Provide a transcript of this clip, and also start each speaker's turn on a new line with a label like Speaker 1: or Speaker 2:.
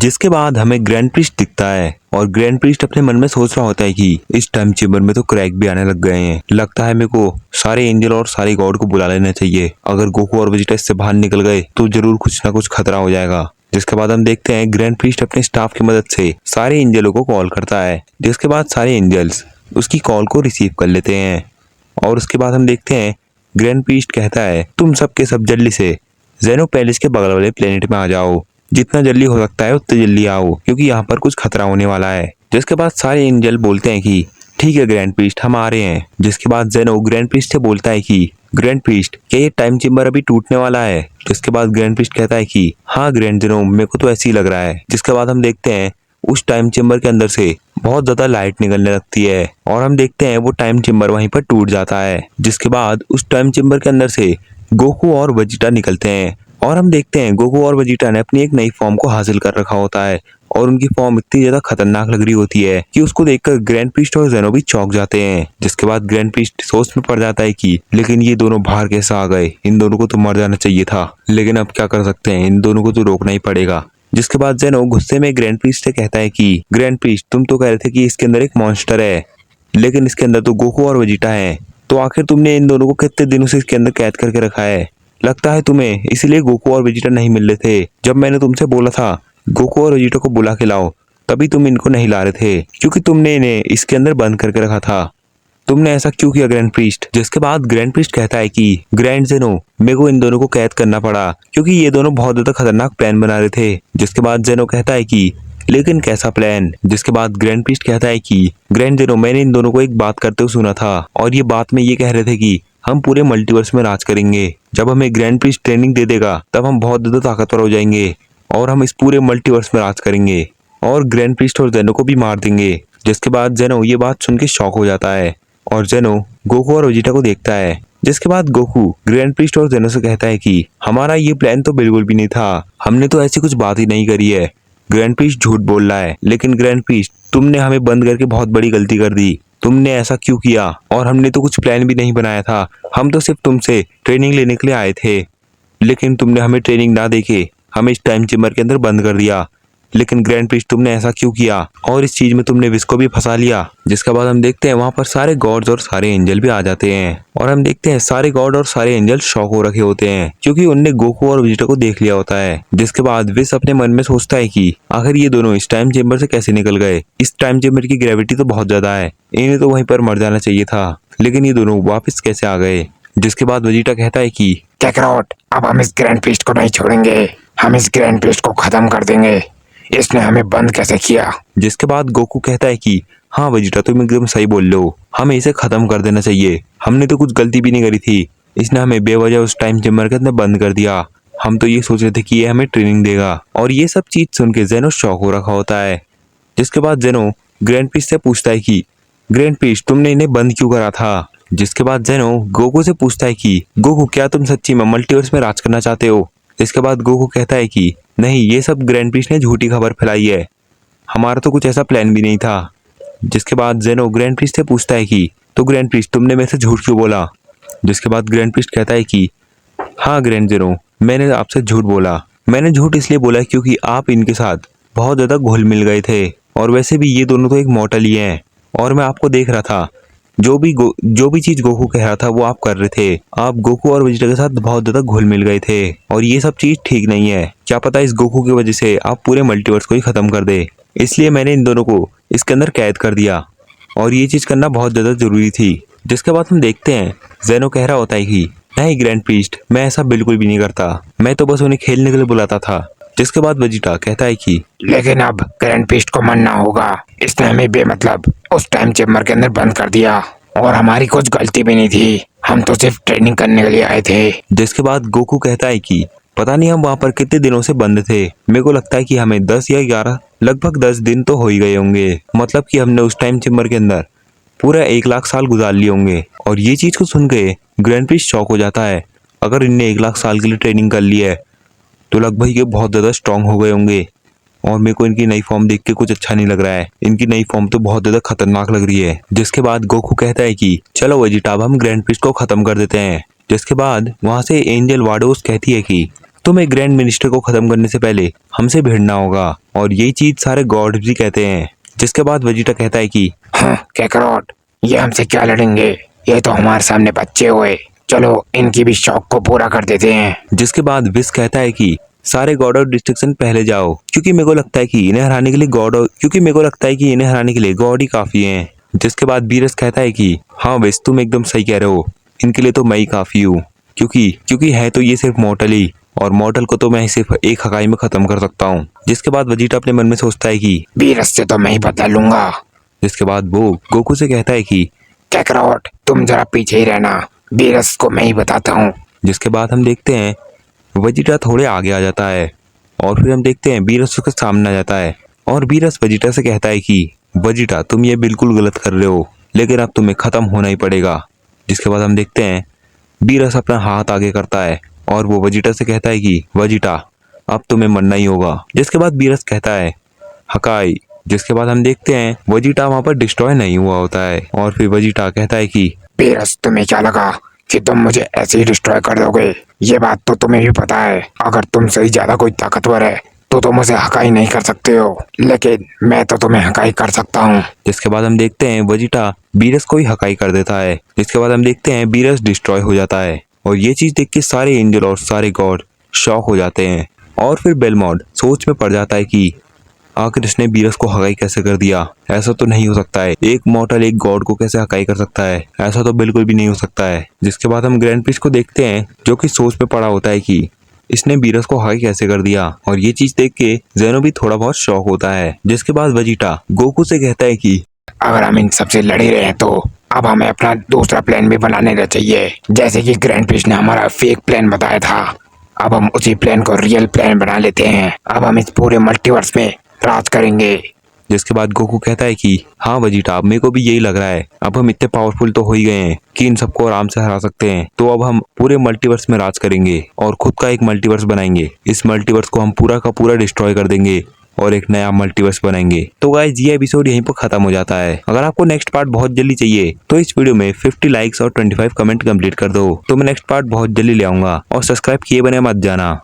Speaker 1: जिसके बाद हमें ग्रैंड प्रीस्ट दिखता है और ग्रैंड प्रीस्ट अपने मन में सोच रहा होता है कि इस टाइम चेम्बर में तो क्रैक भी आने लग गए हैं, लगता है मेरे को सारे एंजल और सारे गॉड को बुला लेना चाहिए। अगर गोकू और वेजिटा इससे बाहर निकल गए तो जरूर कुछ ना कुछ खतरा हो जाएगा। जिसके बाद हम देखते हैं ग्रैंड प्रीस्ट अपने स्टाफ की मदद से सारे एंजलों को कॉल करता है, जिसके बाद सारे एंजल्स उसकी कॉल को रिसीव कर लेते हैं। और उसके बाद हम देखते हैं ग्रैंड प्रीस्ट कहता है तुम सबके सब जल्दी से जेनो पैलेस के बगल वाले प्लेनेट में आ जाओ, जितना जल्दी हो सकता है उतने जल्दी आओ, क्योंकि यहाँ पर कुछ खतरा होने वाला है। जिसके बाद सारे एंजल बोलते हैं कि ठीक है ग्रैंड प्रीस्ट, हम आ रहे हैं। जिसके बाद जेनो ग्रैंड प्रीस्ट से बोलता है कि ग्रैंड प्रीस्ट क्या ये टाइम चेम्बर अभी टूटने वाला है। जिसके बाद ग्रैंड प्रीस्ट कहता है कि हाँ ग्रैंड जेनो, मेरे को तो ऐसे ही लग रहा है। जिसके बाद हम देखते हैं उस टाइम चेम्बर के अंदर से बहुत ज्यादा लाइट निकलने लगती है और हम देखते हैं वो टाइम चेम्बर वहीं पर टूट जाता है। जिसके बाद उस टाइम चेम्बर के अंदर से गोकू और वेजिटा निकलते हैं और हम देखते हैं गोकू और वेजिटा ने अपनी एक नई फॉर्म को हासिल कर रखा होता है और उनकी फॉर्म इतनी ज्यादा खतरनाक लग रही होती है कि उसको देखकर ग्रैंड प्रीस्ट और जेनो भी चौंक जाते हैं। जिसके बाद ग्रैंड प्रीस्ट सोच में पड़ जाता है कि लेकिन ये दोनों बाहर कैसे आ गए, इन दोनों को तो मर जाना चाहिए था, लेकिन अब क्या कर सकते हैं, इन दोनों को तो रोकना ही पड़ेगा। जिसके बाद जेनो गुस्से में ग्रैंड प्रीस्ट से कहता है कि ग्रैंड प्रीस्ट तुम तो कह रहे थे कि इसके अंदर एक मॉन्स्टर है, लेकिन इसके अंदर तो गोकू और वेजिटा है, तो आखिर तुमने इन दोनों को कितने दिनों से इसके अंदर कैद करके रखा है। लगता है तुम्हें इसीलिए गोकू और वेजिटा नहीं मिल रहे थे। जब मैंने तुमसे बोला था गोकू और वेजिटा को बुला के लाओ, तभी तुम इनको नहीं ला रहे थे, क्योंकि तुमने इन्हें इसके अंदर बंद करके रखा था। तुमने ऐसा क्यों किया ग्रैंड प्रीस्ट। जिसके बाद ग्रैंड प्रीस्ट कहता है कि ग्रैंड जेनो, मेरे को इन दोनों को कैद करना पड़ा क्योंकि ये दोनों बहुत ज्यादा खतरनाक प्लान बना रहे थे। जिसके बाद जेनो कहता है कि लेकिन कैसा प्लान। जिसके बाद ग्रैंड प्रीस्ट कहता है कि ग्रैंड जेनो, मैंने इन दोनों को एक बात करते हुए सुना था और ये बात में ये कह रहे थे कि हम पूरे मल्टीवर्स में राज करेंगे। जब हमें ग्रैंड प्रीस्ट ट्रेनिंग दे देगा तब हम बहुत ज्यादा ताकतवर हो जाएंगे और हम इस पूरे मल्टीवर्स में राज करेंगे और ग्रैंड प्रीस्ट और जेनो को भी मार देंगे। जिसके बाद जेनो ये बात सुन के शॉक हो जाता है और जेनो गोकू और वेजिटा को देखता है। जिसके बाद गोकू ग्रैंड प्रीस्ट और जेनो से कहता है कि हमारा ये प्लान तो बिल्कुल भी नहीं था, हमने तो ऐसी कुछ बात ही नहीं करी है। ग्रैंड प्रीस्ट झूठ बोल रहा है, लेकिन ग्रैंड प्रीस्ट तुमने हमें बंद करके बहुत बड़ी गलती कर दी। तुमने ऐसा क्यों किया, और हमने तो कुछ प्लान भी नहीं बनाया था, हम तो सिर्फ तुमसे ट्रेनिंग लेने के लिए आए थे, लेकिन तुमने हमें ट्रेनिंग ना देके हमें इस टाइम चेम्बर के अंदर बंद कर दिया। लेकिन ग्रैंड प्रीस्ट तुमने ऐसा क्यों किया, और इस चीज में तुमने विश को भी फंसा लिया। जिसके बाद हम देखते हैं वहां पर सारे गॉड्स और सारे एंजल भी आ जाते हैं और हम देखते हैं सारे गॉड और सारे एंजल शॉक हो रखे होते हैं क्योंकि उनने गोकू और वेजिटा को देख लिया होता है। जिसके बाद विश अपने मन में सोचता है कि आखिर ये दोनों इस टाइम चेम्बर से कैसे निकल गए, इस टाइम चेम्बर की ग्रेविटी तो बहुत ज्यादा है, इन्हें तो वहीं पर मर जाना चाहिए था, लेकिन ये दोनों वापस कैसे आ गए। जिसके बाद वेजिटा कहता है कि
Speaker 2: कैकरोट, अब हम इस ग्रैंड प्रीस्ट को नहीं छोड़ेंगे, हम इस ग्रैंड प्रीस्ट को खत्म कर देंगे, इसने हमें बंद कैसे किया।
Speaker 1: जिसके बाद गोकू कहता है कि हाँ वेजिटा, तुम एकदम सही बोल रहे हो, हमें इसे खत्म कर देना चाहिए, हमने तो कुछ गलती भी नहीं करी थी, इसने हमें बेवजह उस टाइम चेम्बर के अंदर बंद कर दिया, हम तो ये सोच रहे थे कि ये हमें ट्रेनिंग देगा। और ये सब चीज सुन के जेनो शॉक हो रखा होता है। जिसके बाद जेनो ग्रैंड प्रीस्ट से पूछता है कि ग्रैंड प्रीस्ट तुमने इन्हें बंद क्यों करा था। जिसके बाद जेनो गोकू से पूछता है कि गोकू, क्या तुम सच्ची में मल्टीवर्स में राज करना चाहते हो। इसके बाद गोकू कहता है कि नहीं, ये सब ग्रैंड प्रीस्ट ने झूठी खबर फैलाई है, हमारा तो कुछ ऐसा प्लान भी नहीं था। जिसके बाद जेनो ग्रैंड प्रीस्ट से पूछता है कि तो ग्रैंड प्रीस्ट तुमने मेरे से झूठ क्यों बोला। जिसके बाद ग्रैंड प्रीस्ट कहता है कि हाँ ग्रैंड जेनो, मैंने आपसे झूठ बोला, मैंने झूठ इसलिए बोला क्योंकि आप इनके साथ बहुत ज्यादा घुल मिल गए थे, और वैसे भी ये दोनों तो एक मॉर्टल ही हैं, और मैं आपको देख रहा था, जो भी चीज गोकू कह रहा था वो आप कर रहे थे, आप गोकू और वेजिटा के साथ बहुत ज्यादा घुल मिल गए थे, और ये सब चीज ठीक नहीं है। क्या पता इस गोकू की वजह से आप पूरे मल्टीवर्स को ही खत्म कर दे, इसलिए मैंने इन दोनों को इसके अंदर कैद कर दिया, और ये चीज करना बहुत ज्यादा जरूरी थी। जिसके बाद हम देखते हैं जेनो कह रहा होता है कि नहीं ग्रैंड प्रीस्ट, मैं ऐसा बिल्कुल भी नहीं करता, मैं तो बस उन्हें खेलने के लिए बुलाता था। जिसके बाद वेजिटा कहता है कि
Speaker 2: लेकिन अब ग्रैंड प्रीस्ट को मरना होगा, इसने हमें बेमतलब उस टाइम चेम्बर के अंदर बंद कर दिया, और हमारी कुछ गलती भी नहीं थी, हम तो सिर्फ ट्रेनिंग करने के लिए आए थे।
Speaker 1: जिसके बाद गोकू कहता है कि पता नहीं हम वहाँ पर कितने दिनों से बंद थे, मेरे को लगता है कि हमें 10 या 11 लगभग 10 दिन तो हो ही गए होंगे, मतलब कि हमने उस टाइम चेम्बर के अंदर पूरा 1 लाख साल गुजार लिए होंगे। और ये चीज को सुन के ग्रैंड प्रीस्ट शॉक हो जाता है, अगर इनने 1 लाख साल के लिए ट्रेनिंग कर ली है तो लगभग ये बहुत ज्यादा स्ट्रांग हो गए होंगे, और मेरे को इनकी नई फॉर्म देख के कुछ अच्छा नहीं लग रहा है, इनकी नई फॉर्म तो बहुत ज्यादा खतरनाक लग रही है। जिसके बाद गोकू कहता है कि चलो वेजिटा, अब हम ग्रैंड प्रीस्ट को खत्म कर देते हैं। जिसके बाद वहां से एंजल वाडोस कहती है कि तुम्हें ग्रैंड मिनिस्टर को खत्म करने से पहले हमसे भिड़ना होगा। और यही चीज सारे गॉड भी कहते हैं। जिसके बाद वेजिटा कहता है कि
Speaker 2: हाँ कैकरोट, ये हमसे क्या लड़ेंगे, ये तो हमारे सामने बच्चे हुए, चलो इनकी भी शौक को पूरा कर देते हैं।
Speaker 1: जिसके बाद विस कहता है कि सारे गॉड ऑफ डिस्ट्रक्शन पहले जाओ, क्योंकि मेरे को लगता है कि इन्हें हराने के लिए गॉड ही काफी हैं। जिसके बाद बीरस कहता है कि हाँ विस, तुम एकदम सही कह रहे हो, इनके लिए तो मैं ही काफी हूँ, क्योंकि है तो ये सिर्फ मॉर्टल ही, और मॉर्टल को तो मैं सिर्फ एक हकाई में खत्म कर सकता हूँ। जिसके बाद वेजिटा अपने मन में सोचता है कि
Speaker 2: बीरस से तो मैं ही बदला लूंगा।
Speaker 1: जिसके बाद वो गोकू से कहता है कि
Speaker 2: कैकरोट, तुम जरा पीछे ही रहना, बीरस को मैं ही बताता हूँ।
Speaker 1: जिसके बाद हम देखते हैं वेजिटा थोड़े आगे आ जाता है, और फिर हम देखते हैं बीरस उसके सामने आ जाता है, और बीरस वेजिटा से कहता है कि वेजिटा, तुम ये बिल्कुल गलत कर रहे हो, लेकिन अब तुम्हें खत्म होना ही पड़ेगा। जिसके बाद हम देखते हैं बीरस अपना हाथ आगे करता है, और वो वेजिटा से कहता है कि वेजिटा, अब तुम्हें मरना ही होगा। जिसके बाद बीरस कहता है हकाई। जिसके बाद हम देखते हैं वेजिटा वहां पर डिस्ट्रॉय नहीं हुआ होता है, और फिर वेजिटा कहता है कि
Speaker 2: बीरस, तुम्हें क्या लगा कि तुम मुझे ऐसे ही डिस्ट्रॉय कर दोगे? ये बात तो तुम्हें भी पता है, अगर तुमसे ही ज्यादा कोई ताकतवर है तो तुम उसे हकाई नहीं कर सकते हो, लेकिन मैं तो तुम्हें हकाई कर सकता हूँ।
Speaker 1: जिसके बाद हम देखते हैं वेजिटा बीरस को ही हकाई कर देता है। जिसके बाद हम देखते हैं बीरस डिस्ट्रॉय हो जाता है, और ये चीज देख के सारे एंजल और सारे गॉड शॉक हो जाते हैं। और फिर बेलमोंड सोच में पड़ जाता है कि आखिर इसने बीरस को हकाई कैसे कर दिया, ऐसा तो नहीं हो सकता है, एक मॉर्टल एक गॉड को कैसे हकाई कर सकता है, ऐसा तो बिल्कुल भी नहीं हो सकता है। जिसके बाद हम ग्रैंड प्रिस्ट को देखते हैं जो कि सोच में पड़ा होता है कि इसने बीरस को हकाई कैसे कर दिया, और ये चीज देख के जेनो भी थोड़ा बहुत शॉक होता है। जिसके बाद वेजिटा गोकू से कहता है कि
Speaker 2: अगर हम इन सबसे लड़ ही रहे हैं तो अब हमें अपना दूसरा प्लान भी बनाने का चाहिए। जैसे कि ग्रैंड प्रिस्ट ने हमारा फेक प्लान बताया था, अब हम उसी प्लान को रियल प्लान बना लेते हैं। अब हम इस पूरे मल्टीवर्स में राज करेंगे।
Speaker 1: जिसके बाद गोकू कहता है कि हाँ वेजिटा, अब मेरे को भी यही लग रहा है, अब हम इतने पावरफुल तो हो ही गए हैं कि इन सबको आराम से हरा सकते हैं, तो अब हम पूरे मल्टीवर्स में राज करेंगे और खुद का एक मल्टीवर्स बनाएंगे। इस मल्टीवर्स को हम पूरा का पूरा डिस्ट्रॉय कर देंगे और एक नया मल्टीवर्स बनाएंगे। तो गाइस, ये एपिसोड यहीं पर खत्म हो जाता है। अगर आपको नेक्स्ट पार्ट बहुत जल्दी चाहिए तो इस वीडियो में 50 लाइक्स और 25 कमेंट कंप्लीट कर दो, तो मैं नेक्स्ट पार्ट बहुत जल्दी ले आऊंगा। और सब्सक्राइब किए बने मत जाना।